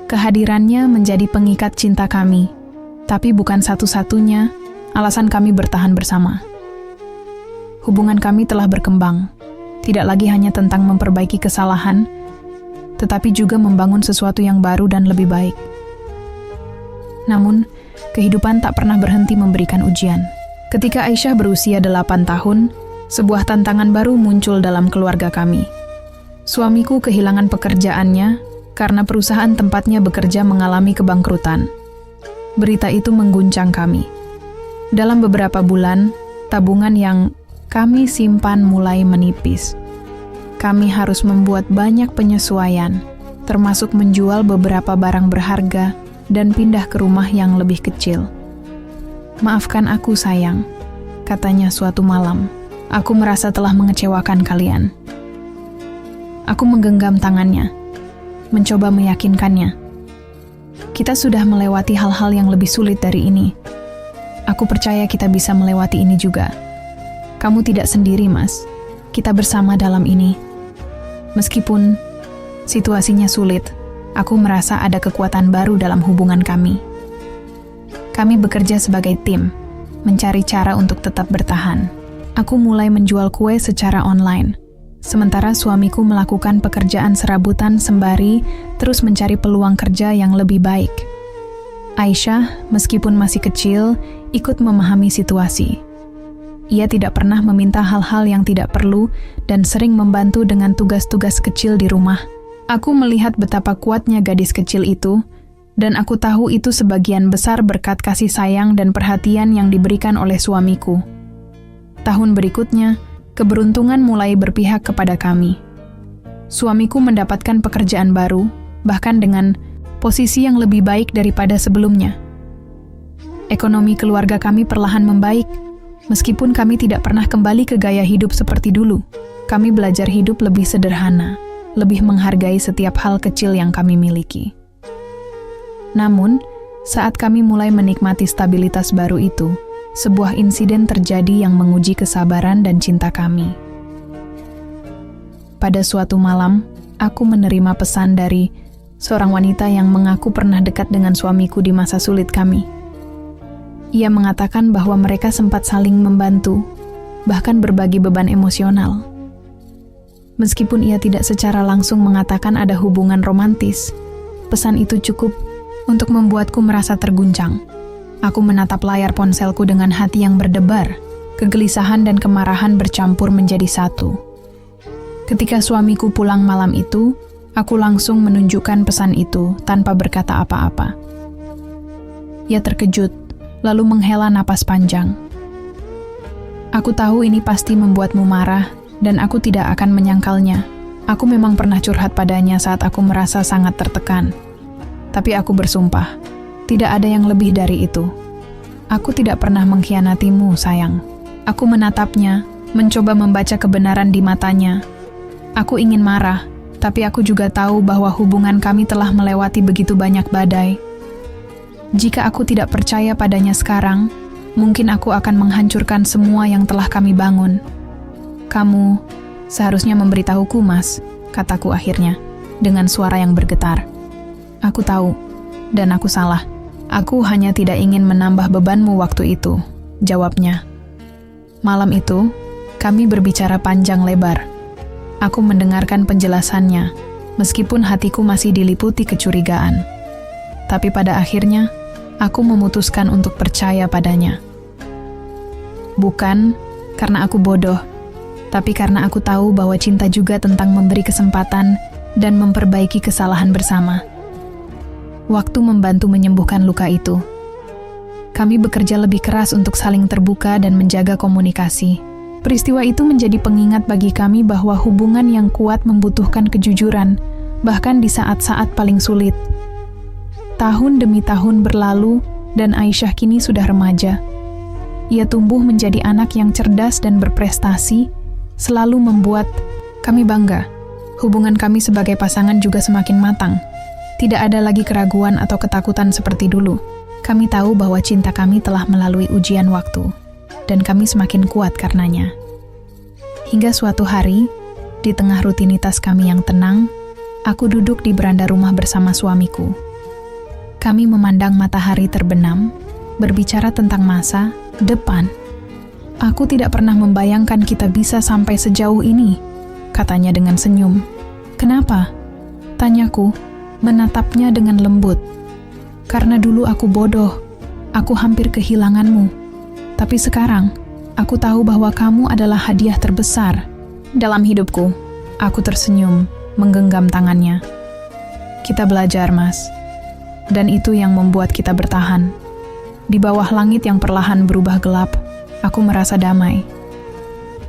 Kehadirannya menjadi pengikat cinta kami, tapi bukan satu-satunya alasan kami bertahan bersama. Hubungan kami telah berkembang, tidak lagi hanya tentang memperbaiki kesalahan, tetapi juga membangun sesuatu yang baru dan lebih baik. Namun, kehidupan tak pernah berhenti memberikan ujian. Ketika Aisyah berusia 8 tahun, sebuah tantangan baru muncul dalam keluarga kami. Suamiku kehilangan pekerjaannya karena perusahaan tempatnya bekerja mengalami kebangkrutan. Berita itu mengguncang kami. Dalam beberapa bulan, tabungan yang kami simpan mulai menipis. Kami harus membuat banyak penyesuaian, termasuk menjual beberapa barang berharga dan pindah ke rumah yang lebih kecil. "Maafkan aku, sayang," katanya suatu malam. "Aku merasa telah mengecewakan kalian." Aku menggenggam tangannya, mencoba meyakinkannya. "Kita sudah melewati hal-hal yang lebih sulit dari ini. Aku percaya kita bisa melewati ini juga. Kamu tidak sendiri, Mas. Kita bersama dalam ini. Meskipun situasinya sulit, aku merasa ada kekuatan baru dalam hubungan kami. Kami bekerja sebagai tim, mencari cara untuk tetap bertahan. Aku mulai menjual kue secara online, sementara suamiku melakukan pekerjaan serabutan sembari terus mencari peluang kerja yang lebih baik. Aisyah, meskipun masih kecil, ikut memahami situasi. Ia tidak pernah meminta hal-hal yang tidak perlu dan sering membantu dengan tugas-tugas kecil di rumah. Aku melihat betapa kuatnya gadis kecil itu, dan aku tahu itu sebagian besar berkat kasih sayang dan perhatian yang diberikan oleh suamiku. Tahun berikutnya, keberuntungan mulai berpihak kepada kami. Suamiku mendapatkan pekerjaan baru, bahkan dengan posisi yang lebih baik daripada sebelumnya. Ekonomi keluarga kami perlahan membaik. Meskipun kami tidak pernah kembali ke gaya hidup seperti dulu, kami belajar hidup lebih sederhana, lebih menghargai setiap hal kecil yang kami miliki. Namun, saat kami mulai menikmati stabilitas baru itu, sebuah insiden terjadi yang menguji kesabaran dan cinta kami. Pada suatu malam, aku menerima pesan dari seorang wanita yang mengaku pernah dekat dengan suamiku di masa sulit kami. Ia mengatakan bahwa mereka sempat saling membantu, bahkan berbagi beban emosional. Meskipun ia tidak secara langsung mengatakan ada hubungan romantis, pesan itu cukup untuk membuatku merasa terguncang. Aku menatap layar ponselku dengan hati yang berdebar, kegelisahan dan kemarahan bercampur menjadi satu. Ketika suamiku pulang malam itu, aku langsung menunjukkan pesan itu tanpa berkata apa-apa. Ia terkejut, lalu menghela napas panjang. Aku tahu ini pasti membuatmu marah, dan aku tidak akan menyangkalnya. Aku memang pernah curhat padanya saat aku merasa sangat tertekan. Tapi aku bersumpah, tidak ada yang lebih dari itu. Aku tidak pernah mengkhianatimu, sayang. Aku menatapnya, mencoba membaca kebenaran di matanya. Aku ingin marah, tapi aku juga tahu bahwa hubungan kami telah melewati begitu banyak badai. Jika aku tidak percaya padanya sekarang, mungkin aku akan menghancurkan semua yang telah kami bangun. Kamu seharusnya memberitahuku, Mas, kataku akhirnya, dengan suara yang bergetar. Aku tahu, dan aku salah. Aku hanya tidak ingin menambah bebanmu waktu itu, jawabnya. Malam itu, kami berbicara panjang lebar. Aku mendengarkan penjelasannya, meskipun hatiku masih diliputi kecurigaan. Tapi pada akhirnya, aku memutuskan untuk percaya padanya. Bukan karena aku bodoh, tapi karena aku tahu bahwa cinta juga tentang memberi kesempatan dan memperbaiki kesalahan bersama. Waktu membantu menyembuhkan luka itu. Kami bekerja lebih keras untuk saling terbuka dan menjaga komunikasi. Peristiwa itu menjadi pengingat bagi kami bahwa hubungan yang kuat membutuhkan kejujuran, bahkan di saat-saat paling sulit. Tahun demi tahun berlalu, dan Aisyah kini sudah remaja. Ia tumbuh menjadi anak yang cerdas dan berprestasi, selalu membuat kami bangga. Hubungan kami sebagai pasangan juga semakin matang. Tidak ada lagi keraguan atau ketakutan seperti dulu. Kami tahu bahwa cinta kami telah melalui ujian waktu, dan kami semakin kuat karenanya. Hingga suatu hari, di tengah rutinitas kami yang tenang, aku duduk di beranda rumah bersama suamiku. Kami memandang matahari terbenam, berbicara tentang masa depan. Aku tidak pernah membayangkan kita bisa sampai sejauh ini, katanya dengan senyum. Kenapa? Tanyaku, menatapnya dengan lembut. Karena dulu aku bodoh, aku hampir kehilanganmu. Tapi sekarang, aku tahu bahwa kamu adalah hadiah terbesar dalam hidupku. Aku tersenyum, menggenggam tangannya. Kita belajar, Mas. Dan itu yang membuat kita bertahan. Di bawah langit yang perlahan berubah gelap, aku merasa damai.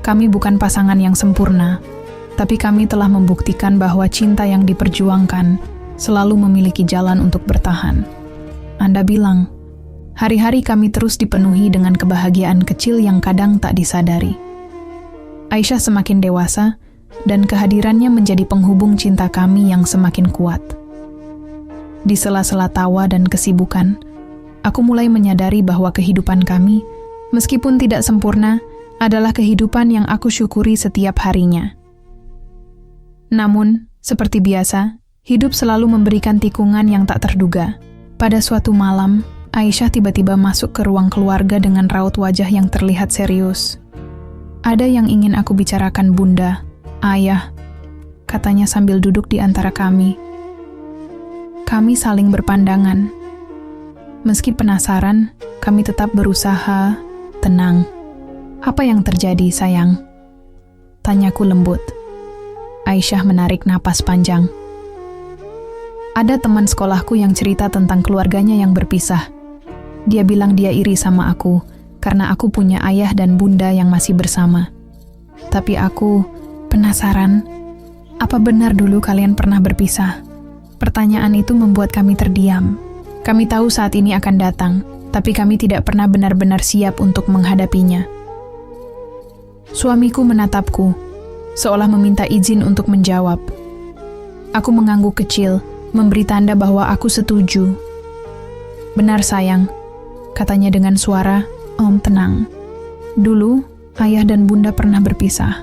Kami bukan pasangan yang sempurna, tapi kami telah membuktikan bahwa cinta yang diperjuangkan selalu memiliki jalan untuk bertahan. Anda bilang, hari-hari kami terus dipenuhi dengan kebahagiaan kecil yang kadang tak disadari. Aisyah semakin dewasa, dan kehadirannya menjadi penghubung cinta kami yang semakin kuat. Di sela-sela tawa dan kesibukan, aku mulai menyadari bahwa kehidupan kami, meskipun tidak sempurna, adalah kehidupan yang aku syukuri setiap harinya. Namun, seperti biasa, hidup selalu memberikan tikungan yang tak terduga. Pada suatu malam, Aisyah tiba-tiba masuk ke ruang keluarga dengan raut wajah yang terlihat serius. Ada yang ingin aku bicarakan, Bunda, Ayah, katanya sambil duduk di antara kami. Kami saling berpandangan. Meski penasaran, kami tetap berusaha tenang. Apa yang terjadi, sayang? Tanyaku lembut. Aisyah menarik napas panjang. Ada teman sekolahku yang cerita tentang keluarganya yang berpisah. Dia bilang dia iri sama aku, karena aku punya ayah dan bunda yang masih bersama. Tapi aku penasaran, apa benar dulu kalian pernah berpisah? Pertanyaan itu membuat kami terdiam. Kami tahu saat ini akan datang, tapi kami tidak pernah benar-benar siap untuk menghadapinya. Suamiku menatapku, seolah meminta izin untuk menjawab. Aku mengangguk kecil, memberi tanda bahwa aku setuju. Benar, sayang, katanya dengan suara tenang. Dulu, ayah dan bunda pernah berpisah.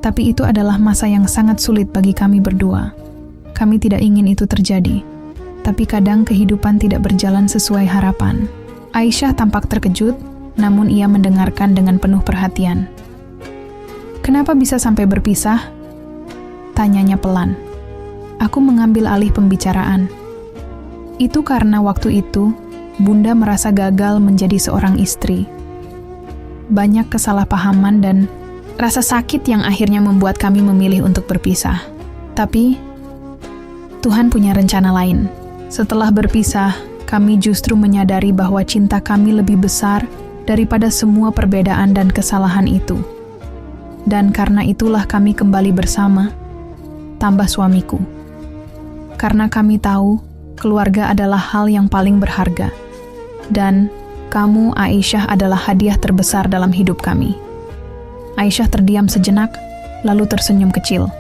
Tapi itu adalah masa yang sangat sulit bagi kami berdua. Kami tidak ingin itu terjadi. Tapi kadang kehidupan tidak berjalan sesuai harapan. Aisyah tampak terkejut, namun ia mendengarkan dengan penuh perhatian. Kenapa bisa sampai berpisah? Tanyanya pelan. Aku mengambil alih pembicaraan. Itu karena waktu itu, Bunda merasa gagal menjadi seorang istri. Banyak kesalahpahaman dan rasa sakit yang akhirnya membuat kami memilih untuk berpisah. Tapi, Tuhan punya rencana lain. Setelah berpisah, kami justru menyadari bahwa cinta kami lebih besar daripada semua perbedaan dan kesalahan itu. Dan karena itulah kami kembali bersama, tambah suamiku. Karena kami tahu keluarga adalah hal yang paling berharga. Dan kamu, Aisyah, adalah hadiah terbesar dalam hidup kami. Aisyah terdiam sejenak, lalu tersenyum kecil.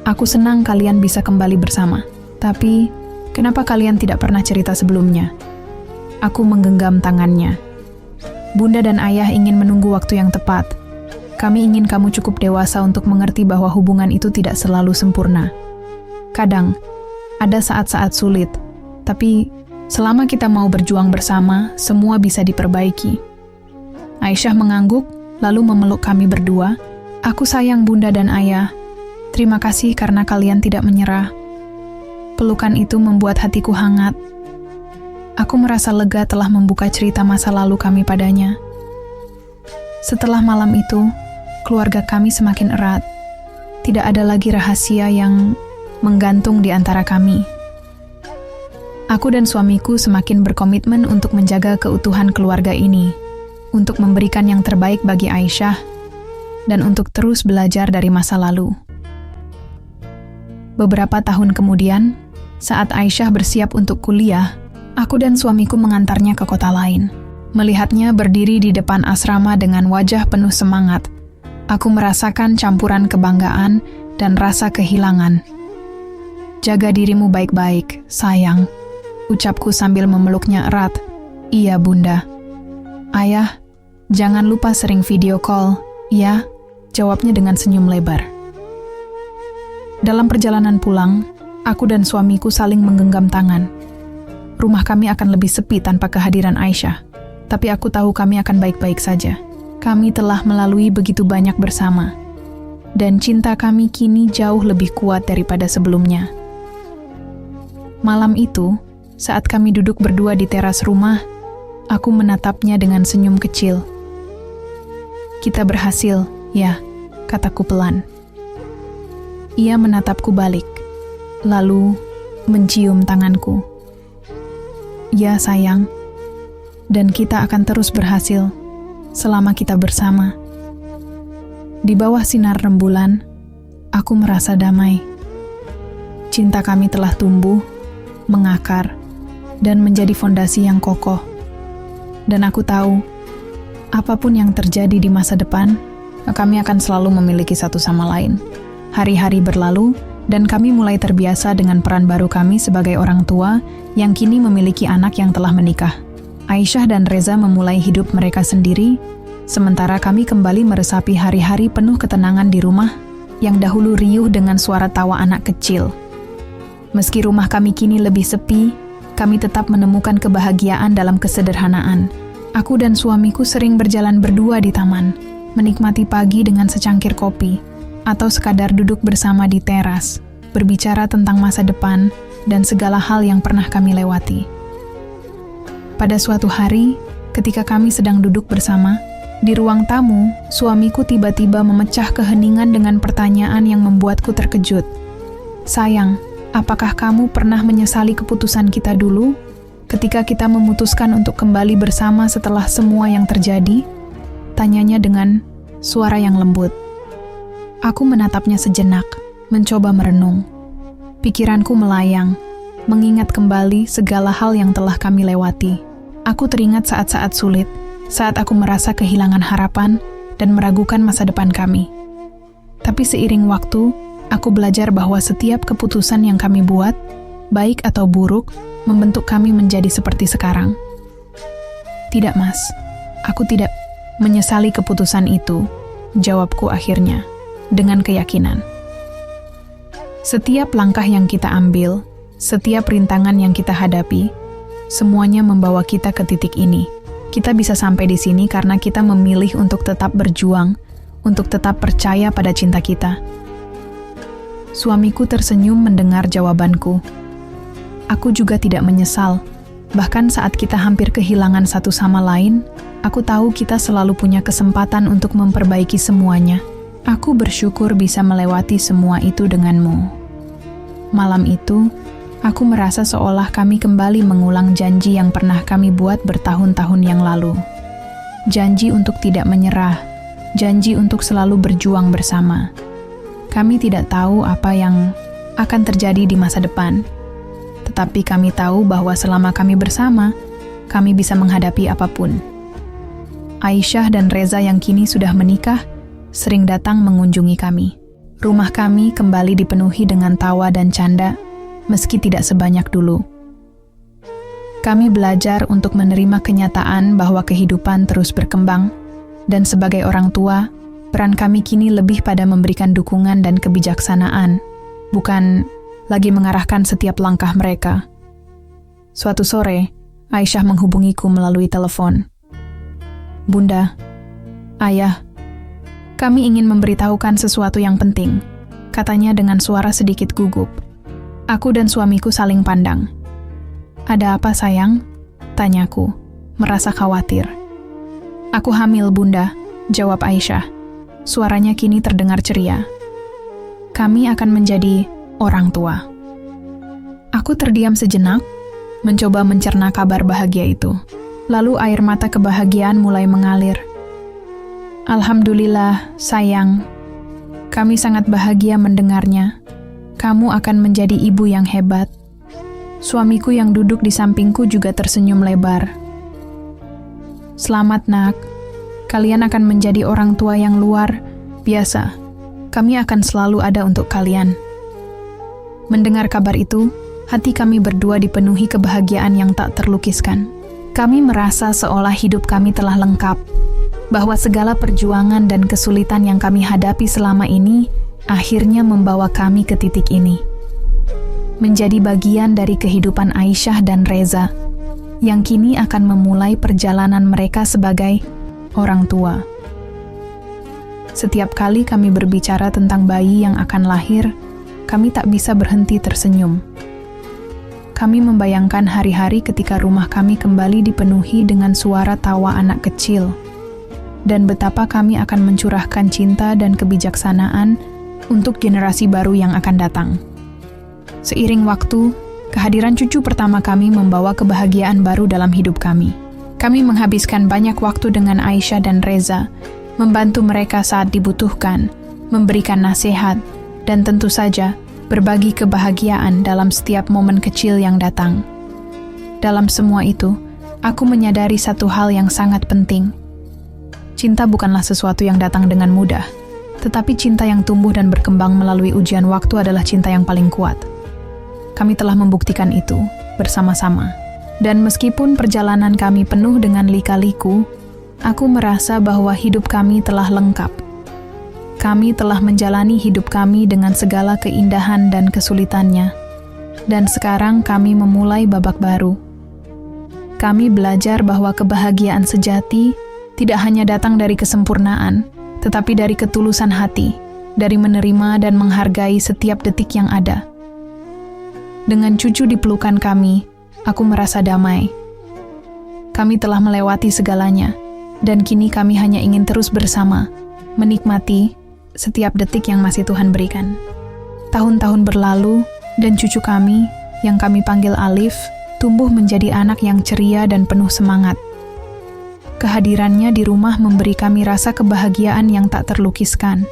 Aku senang kalian bisa kembali bersama. Tapi, kenapa kalian tidak pernah cerita sebelumnya? Aku menggenggam tangannya. Bunda dan Ayah ingin menunggu waktu yang tepat. Kami ingin kamu cukup dewasa untuk mengerti bahwa hubungan itu tidak selalu sempurna. Kadang, ada saat-saat sulit, tapi selama kita mau berjuang bersama, semua bisa diperbaiki. Aisyah mengangguk, lalu memeluk kami berdua. Aku sayang Bunda dan Ayah. Terima kasih karena kalian tidak menyerah. Pelukan itu membuat hatiku hangat. Aku merasa lega telah membuka cerita masa lalu kami padanya. Setelah malam itu, keluarga kami semakin erat. Tidak ada lagi rahasia yang menggantung di antara kami. Aku dan suamiku semakin berkomitmen untuk menjaga keutuhan keluarga ini, untuk memberikan yang terbaik bagi Aisyah, dan untuk terus belajar dari masa lalu. Beberapa tahun kemudian, saat Aisyah bersiap untuk kuliah, aku dan suamiku mengantarnya ke kota lain. Melihatnya berdiri di depan asrama dengan wajah penuh semangat, aku merasakan campuran kebanggaan dan rasa kehilangan. Jaga dirimu baik-baik, sayang, ucapku sambil memeluknya erat. Iya, Bunda. Ayah, jangan lupa sering video call, ya, jawabnya dengan senyum lebar. Dalam perjalanan pulang, aku dan suamiku saling menggenggam tangan. Rumah kami akan lebih sepi tanpa kehadiran Aisyah. Tapi aku tahu kami akan baik-baik saja. Kami telah melalui begitu banyak bersama. Dan cinta kami kini jauh lebih kuat daripada sebelumnya. Malam itu, saat kami duduk berdua di teras rumah, aku menatapnya dengan senyum kecil. Kita berhasil, ya, kataku pelan. Ia menatapku balik, lalu mencium tanganku. Ya, sayang. Dan kita akan terus berhasil selama kita bersama. Di bawah sinar rembulan, aku merasa damai. Cinta kami telah tumbuh, mengakar, dan menjadi fondasi yang kokoh. Dan aku tahu, apapun yang terjadi di masa depan, kami akan selalu memiliki satu sama lain. Hari-hari berlalu, dan kami mulai terbiasa dengan peran baru kami sebagai orang tua yang kini memiliki anak yang telah menikah. Aisyah dan Reza memulai hidup mereka sendiri, sementara kami kembali meresapi hari-hari penuh ketenangan di rumah yang dahulu riuh dengan suara tawa anak kecil. Meski rumah kami kini lebih sepi, kami tetap menemukan kebahagiaan dalam kesederhanaan. Aku dan suamiku sering berjalan berdua di taman, menikmati pagi dengan secangkir kopi, atau sekadar duduk bersama di teras, berbicara tentang masa depan dan segala hal yang pernah kami lewati. Pada suatu hari, ketika kami sedang duduk bersama, di ruang tamu, suamiku tiba-tiba memecah keheningan dengan pertanyaan yang membuatku terkejut. Sayang, apakah kamu pernah menyesali keputusan kita dulu, ketika kita memutuskan untuk kembali bersama setelah semua yang terjadi? Tanyanya dengan suara yang lembut. Aku menatapnya sejenak, mencoba merenung. Pikiranku melayang, mengingat kembali segala hal yang telah kami lewati. Aku teringat saat-saat sulit, saat aku merasa kehilangan harapan dan meragukan masa depan kami. Tapi seiring waktu, aku belajar bahwa setiap keputusan yang kami buat, baik atau buruk, membentuk kami menjadi seperti sekarang. Tidak, Mas. Aku tidak menyesali keputusan itu, jawabku akhirnya, dengan keyakinan. Setiap langkah yang kita ambil, setiap rintangan yang kita hadapi, semuanya membawa kita ke titik ini. Kita bisa sampai di sini karena kita memilih untuk tetap berjuang, untuk tetap percaya pada cinta kita. Suamiku tersenyum mendengar jawabanku. Aku juga tidak menyesal. Bahkan saat kita hampir kehilangan satu sama lain, aku tahu kita selalu punya kesempatan untuk memperbaiki semuanya. Aku bersyukur bisa melewati semua itu denganmu. Malam itu, Aku merasa seolah kami kembali mengulang janji yang pernah kami buat bertahun-tahun yang lalu. Janji untuk tidak menyerah, janji untuk selalu berjuang bersama. Kami tidak tahu apa yang akan terjadi di masa depan, tetapi kami tahu bahwa selama kami bersama, kami bisa menghadapi apapun. Aisyah dan Reza yang kini sudah menikah, sering datang mengunjungi kami. Rumah kami kembali dipenuhi dengan tawa dan canda, meski tidak sebanyak dulu. Kami belajar untuk menerima kenyataan bahwa kehidupan terus berkembang, dan sebagai orang tua, peran kami kini lebih pada memberikan dukungan dan kebijaksanaan, bukan lagi mengarahkan setiap langkah mereka. Suatu sore, Aisyah menghubungiku melalui telepon. "Bunda, Ayah, kami ingin memberitahukan sesuatu yang penting," katanya dengan suara sedikit gugup. Aku dan suamiku saling pandang. "Ada apa, sayang?" tanyaku, merasa khawatir. "Aku hamil, Bunda," jawab Aisyah. Suaranya kini terdengar ceria. "Kami akan menjadi orang tua." Aku terdiam sejenak, mencoba mencerna kabar bahagia itu. Lalu air mata kebahagiaan mulai mengalir. "Alhamdulillah, sayang. Kami sangat bahagia mendengarnya. Kamu akan menjadi ibu yang hebat." Suamiku yang duduk di sampingku juga tersenyum lebar. "Selamat, Nak. Kalian akan menjadi orang tua yang luar biasa. Kami akan selalu ada untuk kalian." Mendengar kabar itu, hati kami berdua dipenuhi kebahagiaan yang tak terlukiskan. Kami merasa seolah hidup kami telah lengkap, bahwa segala perjuangan dan kesulitan yang kami hadapi selama ini akhirnya membawa kami ke titik ini. Menjadi bagian dari kehidupan Aisyah dan Reza, yang kini akan memulai perjalanan mereka sebagai orang tua. Setiap kali kami berbicara tentang bayi yang akan lahir, kami tak bisa berhenti tersenyum. Kami membayangkan hari-hari ketika rumah kami kembali dipenuhi dengan suara tawa anak kecil, dan betapa kami akan mencurahkan cinta dan kebijaksanaan untuk generasi baru yang akan datang. Seiring waktu, kehadiran cucu pertama kami membawa kebahagiaan baru dalam hidup kami. Kami menghabiskan banyak waktu dengan Aisyah dan Reza, membantu mereka saat dibutuhkan, memberikan nasihat, dan tentu saja berbagi kebahagiaan dalam setiap momen kecil yang datang. Dalam semua itu, aku menyadari satu hal yang sangat penting. Cinta bukanlah sesuatu yang datang dengan mudah, tetapi cinta yang tumbuh dan berkembang melalui ujian waktu adalah cinta yang paling kuat. Kami telah membuktikan itu bersama-sama. Dan meskipun perjalanan kami penuh dengan lika-liku, aku merasa bahwa hidup kami telah lengkap. Kami telah menjalani hidup kami dengan segala keindahan dan kesulitannya. Dan sekarang kami memulai babak baru. Kami belajar bahwa kebahagiaan sejati tidak hanya datang dari kesempurnaan, tetapi dari ketulusan hati, dari menerima dan menghargai setiap detik yang ada. Dengan cucu di pelukan kami, aku merasa damai. Kami telah melewati segalanya, dan kini kami hanya ingin terus bersama, menikmati setiap detik yang masih Tuhan berikan. Tahun-tahun berlalu, dan cucu kami, yang kami panggil Alif, tumbuh menjadi anak yang ceria dan penuh semangat. Kehadirannya di rumah memberi kami rasa kebahagiaan yang tak terlukiskan.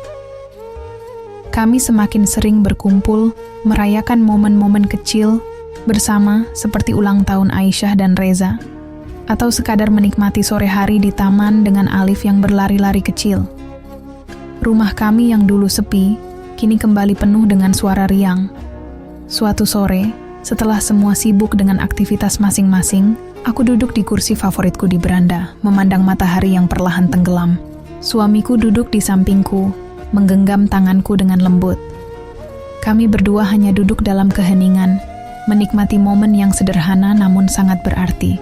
Kami semakin sering berkumpul, merayakan momen-momen kecil bersama seperti ulang tahun Aisyah dan Reza, atau sekadar menikmati sore hari di taman dengan Alif yang berlari-lari kecil. Rumah kami yang dulu sepi, kini kembali penuh dengan suara riang. Suatu sore, setelah semua sibuk dengan aktivitas masing-masing, aku duduk di kursi favoritku di beranda, memandang matahari yang perlahan tenggelam. Suamiku duduk di sampingku, menggenggam tanganku dengan lembut. Kami berdua hanya duduk dalam keheningan, menikmati momen yang sederhana namun sangat berarti.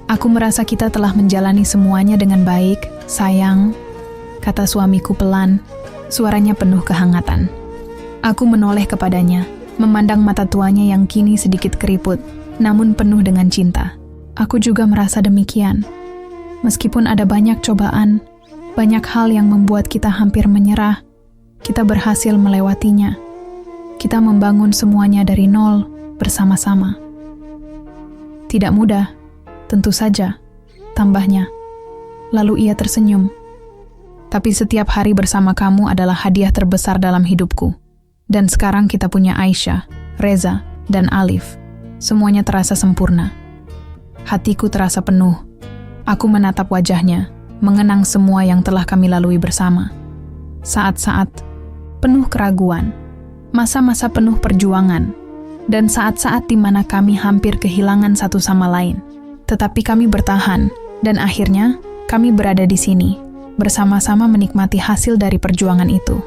Aku merasa kita telah menjalani semuanya dengan baik, sayang, kata suamiku pelan, suaranya penuh kehangatan. Aku menoleh kepadanya, memandang mata tuanya yang kini sedikit keriput, namun penuh dengan cinta. Aku juga merasa demikian. Meskipun ada banyak cobaan, banyak hal yang membuat kita hampir menyerah, kita berhasil melewatinya. Kita membangun semuanya dari nol bersama-sama. Tidak mudah, tentu saja, tambahnya. Lalu ia tersenyum. Tapi setiap hari bersama kamu adalah hadiah terbesar dalam hidupku. Dan sekarang kita punya Aisyah, Reza, dan Alif. Semuanya terasa sempurna. Hatiku terasa penuh. Aku menatap wajahnya, mengenang semua yang telah kami lalui bersama. Saat-saat penuh keraguan, masa-masa penuh perjuangan, dan saat-saat di mana kami hampir kehilangan satu sama lain. Tetapi kami bertahan, dan akhirnya kami berada di sini, bersama-sama menikmati hasil dari perjuangan itu.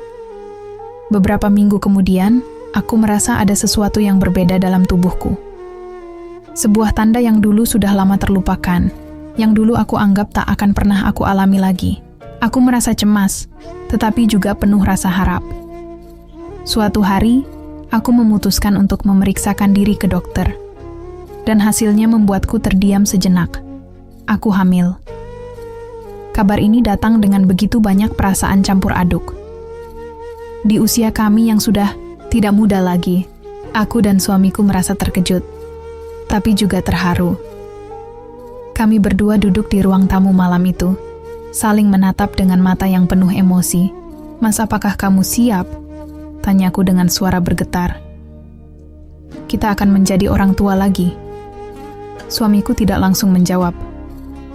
Beberapa minggu kemudian, aku merasa ada sesuatu yang berbeda dalam tubuhku. Sebuah tanda yang dulu sudah lama terlupakan, yang dulu aku anggap tak akan pernah aku alami lagi. Aku merasa cemas, tetapi juga penuh rasa harap. Suatu hari, aku memutuskan untuk memeriksakan diri ke dokter. Dan hasilnya membuatku terdiam sejenak. Aku hamil. Kabar ini datang dengan begitu banyak perasaan campur aduk. Di usia kami yang sudah tidak muda lagi, aku dan suamiku merasa terkejut, tapi juga terharu. Kami berdua duduk di ruang tamu malam itu, saling menatap dengan mata yang penuh emosi. "Mas, apakah kamu siap?" tanyaku dengan suara bergetar. "Kita akan menjadi orang tua lagi." Suamiku tidak langsung menjawab.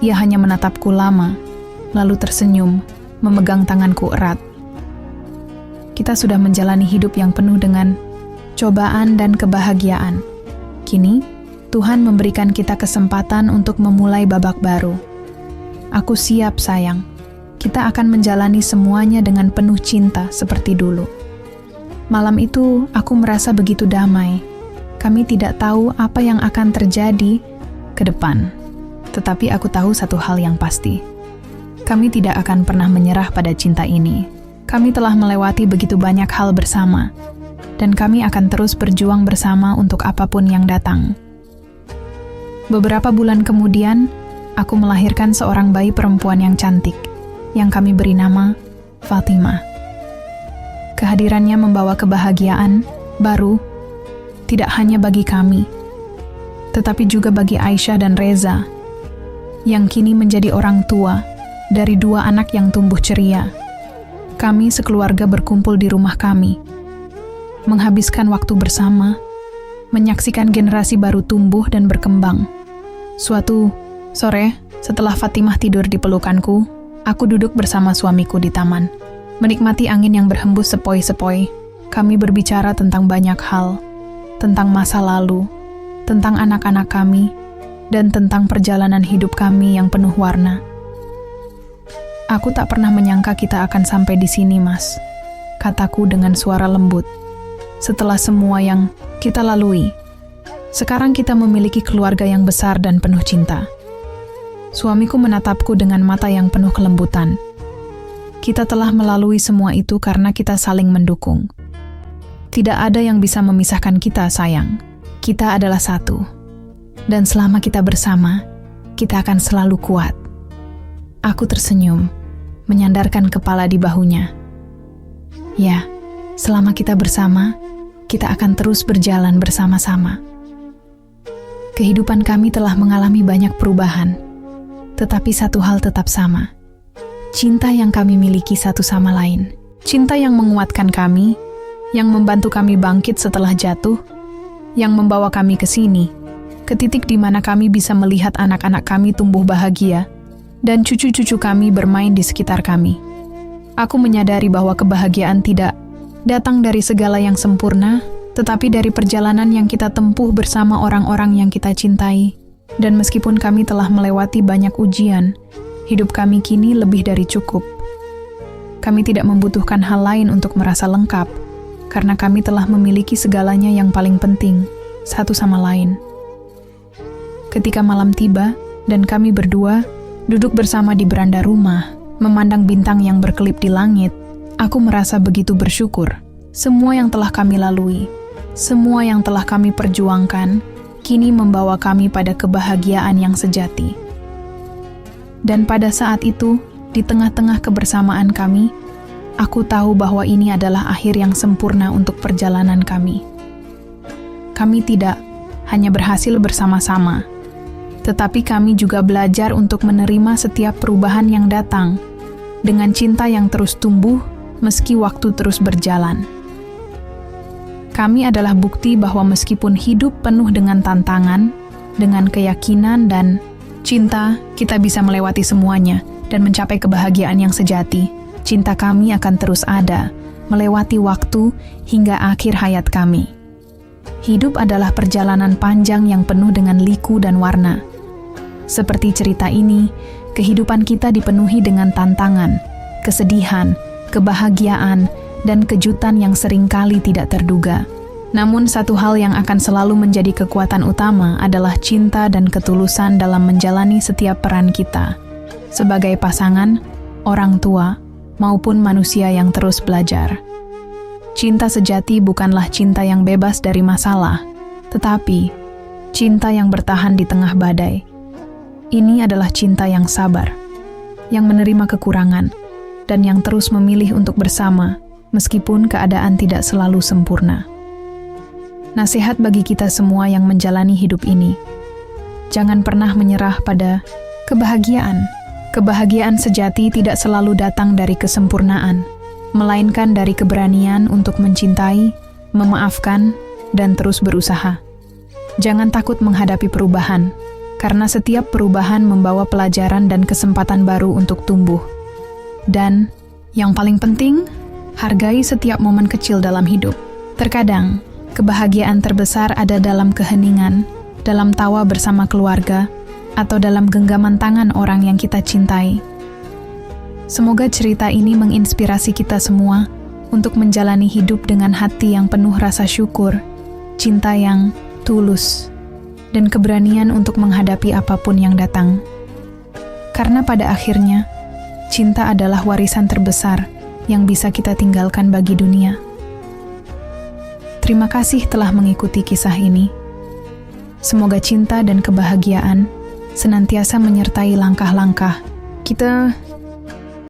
Ia hanya menatapku lama, lalu tersenyum, memegang tanganku erat. Kita sudah menjalani hidup yang penuh dengan cobaan dan kebahagiaan. Kini, Tuhan memberikan kita kesempatan untuk memulai babak baru. Aku siap, sayang. Kita akan menjalani semuanya dengan penuh cinta seperti dulu. Malam itu, aku merasa begitu damai. Kami tidak tahu apa yang akan terjadi ke depan. Tetapi aku tahu satu hal yang pasti. Kami tidak akan pernah menyerah pada cinta ini. Kami telah melewati begitu banyak hal bersama. Dan kami akan terus berjuang bersama untuk apapun yang datang. Beberapa bulan kemudian, aku melahirkan seorang bayi perempuan yang cantik, yang kami beri nama Fatimah. Kehadirannya membawa kebahagiaan baru, tidak hanya bagi kami, tetapi juga bagi Aisyah dan Reza, yang kini menjadi orang tua dari dua anak yang tumbuh ceria. Kami sekeluarga berkumpul di rumah kami, menghabiskan waktu bersama, menyaksikan generasi baru tumbuh dan berkembang. Suatu sore, setelah Fatimah tidur di pelukanku, aku duduk bersama suamiku di taman. Menikmati angin yang berhembus sepoi-sepoi, kami berbicara tentang banyak hal, tentang masa lalu, tentang anak-anak kami, dan tentang perjalanan hidup kami yang penuh warna. "Aku tak pernah menyangka kita akan sampai di sini, Mas," kataku dengan suara lembut. "Setelah semua yang kita lalui, sekarang kita memiliki keluarga yang besar dan penuh cinta." Suamiku menatapku dengan mata yang penuh kelembutan. Kita telah melalui semua itu karena kita saling mendukung. Tidak ada yang bisa memisahkan kita, sayang. Kita adalah satu. Dan selama kita bersama, kita akan selalu kuat. Aku tersenyum, menyandarkan kepala di bahunya. Ya, selama kita bersama, kita akan terus berjalan bersama-sama. Kehidupan kami telah mengalami banyak perubahan, tetapi satu hal tetap sama. Cinta yang kami miliki satu sama lain. Cinta yang menguatkan kami, yang membantu kami bangkit setelah jatuh, yang membawa kami ke sini, ke titik di mana kami bisa melihat anak-anak kami tumbuh bahagia, dan cucu-cucu kami bermain di sekitar kami. Aku menyadari bahwa kebahagiaan tidak datang dari segala yang sempurna, tetapi dari perjalanan yang kita tempuh bersama orang-orang yang kita cintai. Dan meskipun kami telah melewati banyak ujian, hidup kami kini lebih dari cukup. Kami tidak membutuhkan hal lain untuk merasa lengkap, karena kami telah memiliki segalanya yang paling penting, satu sama lain. Ketika malam tiba, dan kami berdua duduk bersama di beranda rumah, memandang bintang yang berkelip di langit, aku merasa begitu bersyukur. Semua yang telah kami lalui, semua yang telah kami perjuangkan, kini membawa kami pada kebahagiaan yang sejati. Dan pada saat itu, di tengah-tengah kebersamaan kami, aku tahu bahwa ini adalah akhir yang sempurna untuk perjalanan kami. Kami tidak hanya berhasil bersama-sama, tetapi kami juga belajar untuk menerima setiap perubahan yang datang dengan cinta yang terus tumbuh meski waktu terus berjalan. Kami adalah bukti bahwa meskipun hidup penuh dengan tantangan, dengan keyakinan dan cinta, kita bisa melewati semuanya dan mencapai kebahagiaan yang sejati. Cinta kami akan terus ada, melewati waktu hingga akhir hayat kami. Hidup adalah perjalanan panjang yang penuh dengan liku dan warna. Seperti cerita ini, kehidupan kita dipenuhi dengan tantangan, kesedihan, kebahagiaan, dan kejutan yang seringkali tidak terduga. Namun satu hal yang akan selalu menjadi kekuatan utama adalah cinta dan ketulusan dalam menjalani setiap peran kita, sebagai pasangan, orang tua, maupun manusia yang terus belajar. Cinta sejati bukanlah cinta yang bebas dari masalah, tetapi cinta yang bertahan di tengah badai. Ini adalah cinta yang sabar, yang menerima kekurangan, dan yang terus memilih untuk bersama, meskipun keadaan tidak selalu sempurna. Nasihat bagi kita semua yang menjalani hidup ini, jangan pernah menyerah pada kebahagiaan. Kebahagiaan sejati tidak selalu datang dari kesempurnaan, melainkan dari keberanian untuk mencintai, memaafkan, dan terus berusaha. Jangan takut menghadapi perubahan, karena setiap perubahan membawa pelajaran dan kesempatan baru untuk tumbuh. Dan, yang paling penting, hargai setiap momen kecil dalam hidup. Terkadang, kebahagiaan terbesar ada dalam keheningan, dalam tawa bersama keluarga, atau dalam genggaman tangan orang yang kita cintai. Semoga cerita ini menginspirasi kita semua untuk menjalani hidup dengan hati yang penuh rasa syukur, cinta yang tulus, dan keberanian untuk menghadapi apapun yang datang. Karena pada akhirnya, cinta adalah warisan terbesar yang bisa kita tinggalkan bagi dunia. Terima kasih telah mengikuti kisah ini. Semoga cinta dan kebahagiaan senantiasa menyertai langkah-langkah kita